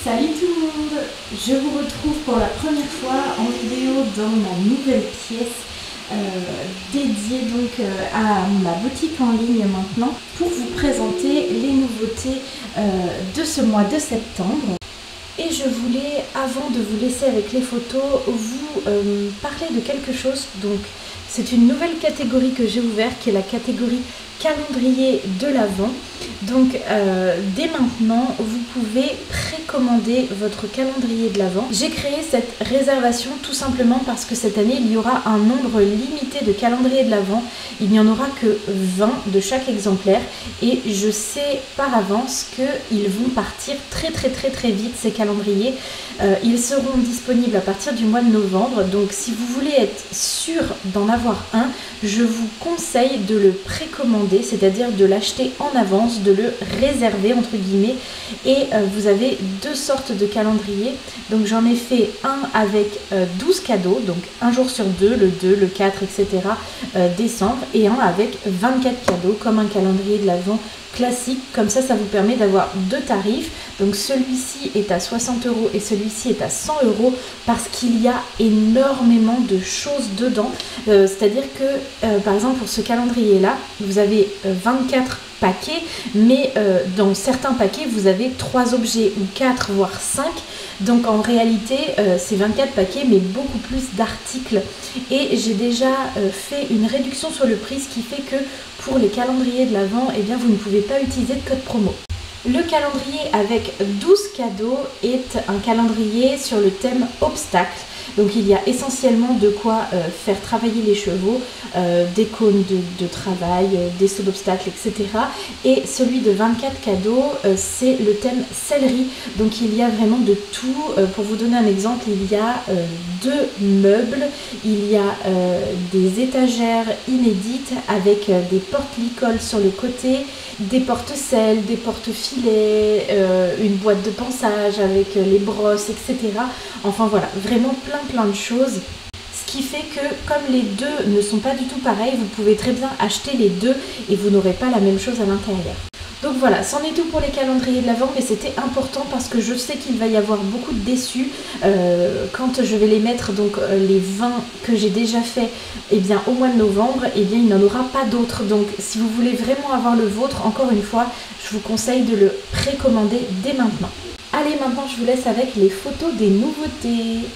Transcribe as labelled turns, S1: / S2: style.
S1: Salut tout le monde, je vous retrouve pour la première fois en vidéo dans ma nouvelle pièce dédiée donc à ma boutique en ligne maintenant pour vous présenter les nouveautés de ce mois de septembre. Et je voulais, avant de vous laisser avec les photos, vous parler de quelque chose. Donc c'est une nouvelle catégorie que j'ai ouverte qui est la catégorie calendrier de l'Avent. Donc dès maintenant vous pouvez précommander votre calendrier de l'Avent. J'ai créé cette réservation tout simplement parce que cette année il y aura un nombre limité de calendriers de l'Avent. Il n'y en aura que 20 de chaque exemplaire et je sais par avance qu'ils vont partir très vite ces calendriers. Ils seront disponibles à partir du mois de novembre, donc si vous voulez être sûr d'en avoir un, je vous conseille de le précommander, c'est-à-dire de l'acheter en avance, de le réserver entre guillemets. Et vous avez deux sortes de calendriers. Donc j'en ai fait un avec 12 cadeaux, donc un jour sur deux, le 2, le 4, etc. Décembre, et un avec 24 cadeaux comme un calendrier de l'Avent classique. Comme ça vous permet d'avoir deux tarifs. Donc celui-ci est à 60 € et celui-ci est à 100 € parce qu'il y a énormément de choses dedans. C'est-à-dire que par exemple pour ce calendrier là vous avez 24 paquets, mais dans certains paquets vous avez 3 objets ou 4 voire 5. Donc en réalité c'est 24 paquets mais beaucoup plus d'articles. Et j'ai déjà fait une réduction sur le prix, ce qui fait que pour les calendriers de l'Avent, eh bien, vous ne pouvez pas utiliser de code promo. Le calendrier avec 12 cadeaux est un calendrier sur le thème obstacles. Donc il y a essentiellement de quoi faire travailler les chevaux, des cônes de travail, des sauts d'obstacles, etc. Et celui de 24 cadeaux, c'est le thème céleri. Donc il y a vraiment de tout. Pour vous donner un exemple, il y a deux meubles, il y a des étagères inédites avec des porte-licoles sur le côté, des porte-selles, des porte-filets, une boîte de pansage avec les brosses, etc. Enfin voilà, vraiment plein de choses. Ce qui fait que comme les deux ne sont pas du tout pareils, vous pouvez très bien acheter les deux et vous n'aurez pas la même chose à l'intérieur. Donc voilà, c'en est tout pour les calendriers de l'Avent, mais c'était important parce que je sais qu'il va y avoir beaucoup de déçus quand je vais les mettre, donc les 20 que j'ai déjà fait, eh bien au mois de novembre, eh bien il n'y en aura pas d'autres. Donc si vous voulez vraiment avoir le vôtre, encore une fois, je vous conseille de le précommander dès maintenant. Allez, maintenant je vous laisse avec les photos des nouveautés.